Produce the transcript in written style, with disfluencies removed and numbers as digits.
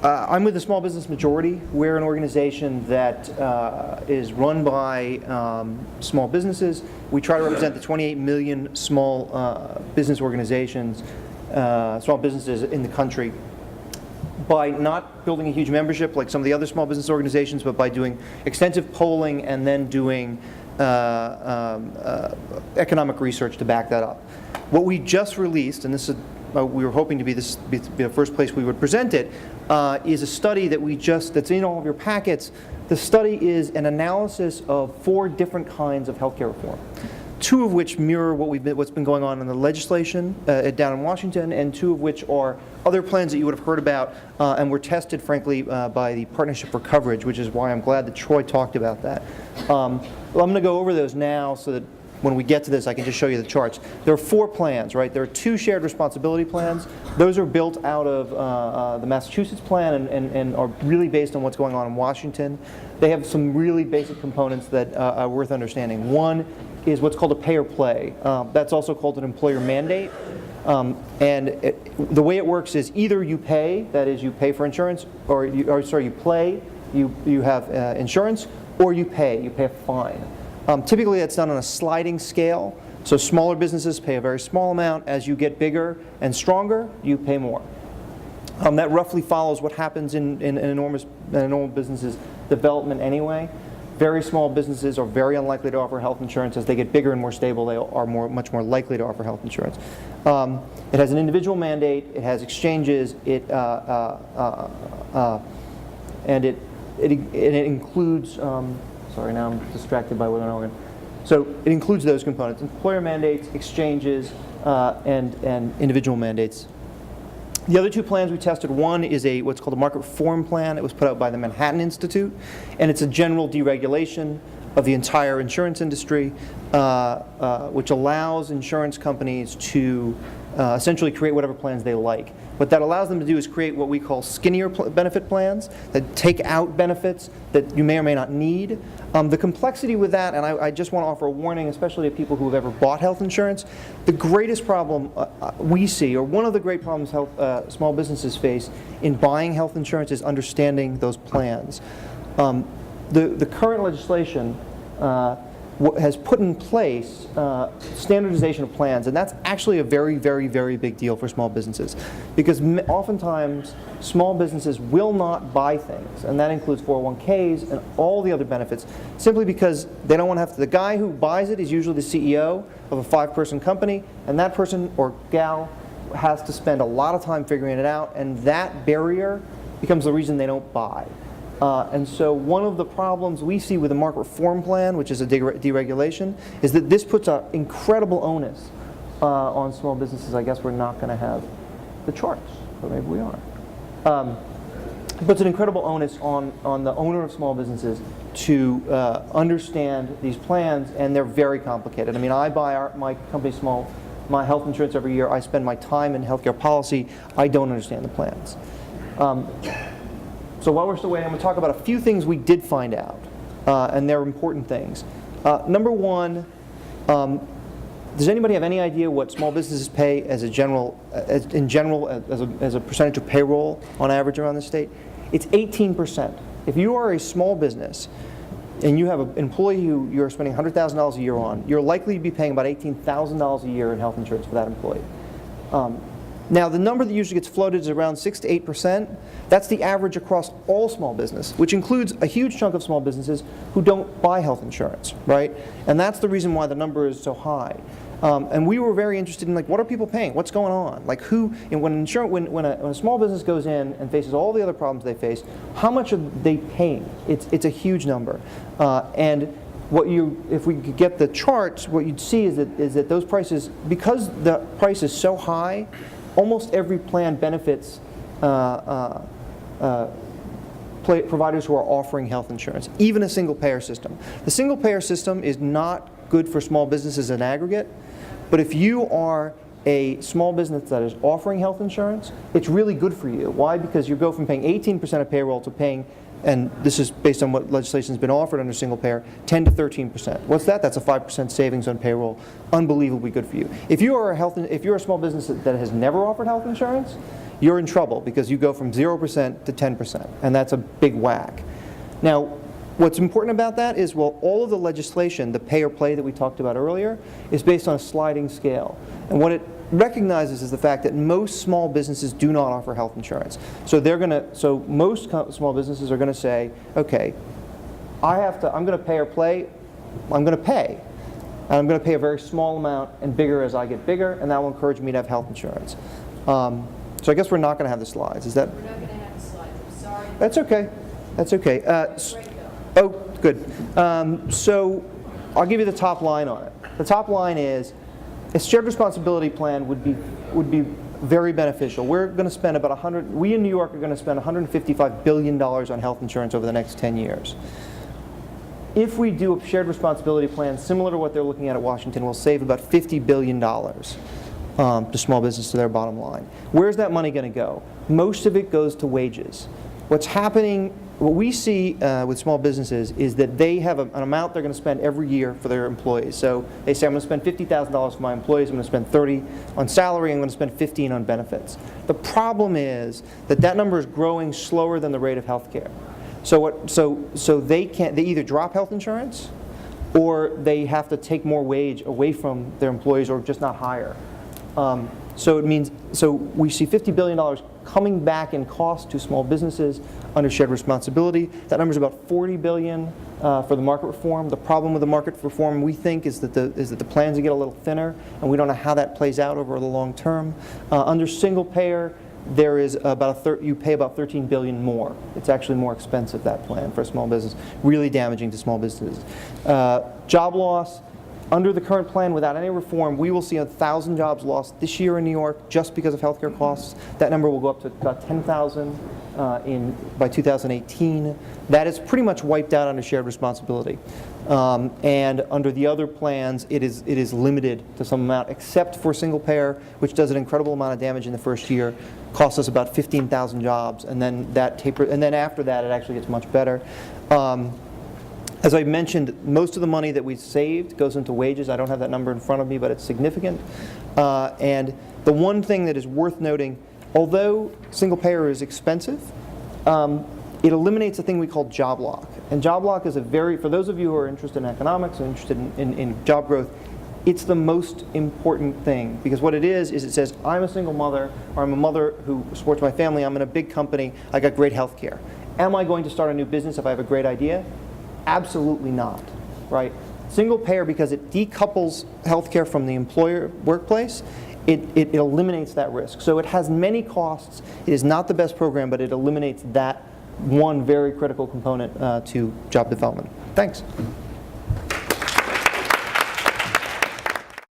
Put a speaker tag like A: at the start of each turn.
A: I'm with the Small Business Majority. We're an organization that is run by small businesses. We try to represent the 28 million small business organizations, small businesses in the country, by not building a huge membership like some of the other small business organizations, but by doing extensive polling and then doing economic research to back that up. What we just released, and this is we were hoping to be the first place we would present it, is a study that's in all of your packets. The study is an analysis of 4 different kinds of healthcare reform, 2 of which mirror what's been going on in the legislation down in Washington, and 2 of which are other plans that you would have heard about and were tested, frankly, by the Partnership for Coverage, which is why I'm glad that Troy talked about that. Well, I'm going to go over those now so that when we get to this, I can just show you the charts. There are 4 plans, right? There are 2 shared responsibility plans. Those are built out of the Massachusetts plan and are really based on what's going on in Washington. They have some really basic components that are worth understanding. One is what's called a pay or play. That's also called an employer mandate. The way it works is either you pay, that is you pay for insurance, or you play, you have insurance, or you pay a fine. Typically that's done on a sliding scale, so smaller businesses pay a very small amount. As you get bigger and stronger, you pay more. That roughly follows what happens in a normal business's development anyway. Very small businesses are very unlikely to offer health insurance. As they get bigger and more stable, they are much more likely to offer health insurance. It has an individual mandate, it has exchanges, and it includes sorry, now I'm distracted by what I'm going. So it includes those components: employer mandates, exchanges, and individual mandates. The other 2 plans we tested, one is what's called a market reform plan. It was put out by the Manhattan Institute, and it's a general deregulation of the entire insurance industry, which allows insurance companies to essentially create whatever plans they like. What that allows them to do is create what we call skinnier benefit plans that take out benefits that you may or may not need. The complexity with that, and I just want to offer a warning, especially to people who have ever bought health insurance, the greatest problem we see, or one of the great problems small businesses face in buying health insurance, is understanding those plans. The current legislation has put in place standardization of plans, and that's actually a very, very, very big deal for small businesses, because oftentimes small businesses will not buy things, and that includes 401ks and all the other benefits, simply because they don't want to have to. The guy who buys it is usually the CEO of a 5-person company, and that person or gal has to spend a lot of time figuring it out, and that barrier becomes the reason they don't buy. And so one of the problems we see with the market reform plan, which is a deregulation, is that this puts an incredible onus on small businesses. I guess we're not going to have the charts, but maybe we are. It puts an incredible onus on the owner of small businesses to understand these plans, and they're very complicated. I mean, I buy my company's my health insurance every year. I spend my time in healthcare policy. I don't understand the plans. So while we're still waiting, I'm going to talk about a few things we did find out, and they're important things. Number one, does anybody have any idea what small businesses pay as a percentage of payroll on average around the state? It's 18%. If you are a small business and you have an employee who you're spending $100,000 a year on, you're likely to be paying about $18,000 a year in health insurance for that employee. Now, the number that usually gets floated is around 6 to 8%. That's the average across all small business, which includes a huge chunk of small businesses who don't buy health insurance, right? And that's the reason why the number is so high. And we were very interested in, like, what are people paying? What's going on? Like, when a small business goes in and faces all the other problems they face, how much are they paying? It's a huge number. And if we could get the charts, what you'd see is that those prices, because the price is so high, almost every plan benefits providers who are offering health insurance, even a single-payer system. The single-payer system is not good for small businesses in aggregate, but if you are a small business that is offering health insurance, it's really good for you. Why? Because you go from paying 18% of payroll to paying, and this is based on what legislation has been offered under single payer, 10 to 13%. What's that? That's a 5% savings on payroll. Unbelievably good for you. If you are a small business that has never offered health insurance, you're in trouble because you go from 0% to 10%, and that's a big whack. Now, what's important about that is, well, all of the legislation, the pay or play that we talked about earlier, is based on a sliding scale. And what it recognizes is the fact that most small businesses do not offer health insurance. So most small businesses are going to say, okay, I'm going to pay or play, I'm going to pay. And I'm going to pay a very small amount and bigger as I get bigger, and that will encourage me to have health insurance. So I guess we're not going to have the slides. Is that?
B: We're not going to have the slides. I'm sorry.
A: That's okay. That's okay. Oh, good. So I'll give you the top line on it. The top line is a shared responsibility plan would be very beneficial. We're going to spend about we in New York are going to spend $155 billion on health insurance over the next 10 years. If we do a shared responsibility plan similar to what they're looking at Washington, we'll save about $50 billion to small business, to their bottom line. Where's that money going to go? Most of it goes to wages. What's happening, what we see with small businesses is that they have an amount they're going to spend every year for their employees. So they say, I'm going to spend $50,000 for my employees, I'm going to spend $30,000 on salary, I'm going to spend $15,000 on benefits. The problem is that that number is growing slower than the rate of health care. So they either drop health insurance or they have to take more wage away from their employees or just not hire. So we see $50 billion coming back in cost to small businesses under shared responsibility. That number is about $40 billion for the market reform. The problem with the market reform, we think, is that the plans get a little thinner, and we don't know how that plays out over the long term. Under single payer, there is you pay about $13 billion more. It's actually more expensive, that plan, for a small business. Really damaging to small businesses. Job loss. Under the current plan, without any reform, we will see 1,000 jobs lost this year in New York just because of healthcare costs. That number will go up to about 10,000 by 2018. That is pretty much wiped out under shared responsibility. And under the other plans, it is limited to some amount, except for single payer, which does an incredible amount of damage in the first year, costs us about 15,000 jobs, and then and then after that, it actually gets much better. As I mentioned, most of the money that we saved goes into wages. I don't have that number in front of me, but it's significant. And the one thing that is worth noting, although single payer is expensive, it eliminates a thing we call job lock. And job lock is for those of you who are interested in economics and interested in job growth, it's the most important thing. Because what it is it says, I'm a single mother, or I'm a mother who supports my family, I'm in a big company, I got great health care. Am I going to start a new business if I have a great idea? Absolutely not, right? Single payer, because it decouples healthcare from the employer workplace, it eliminates that risk. So it has many costs. It is not the best program, but it eliminates that one very critical component to job development. Thanks.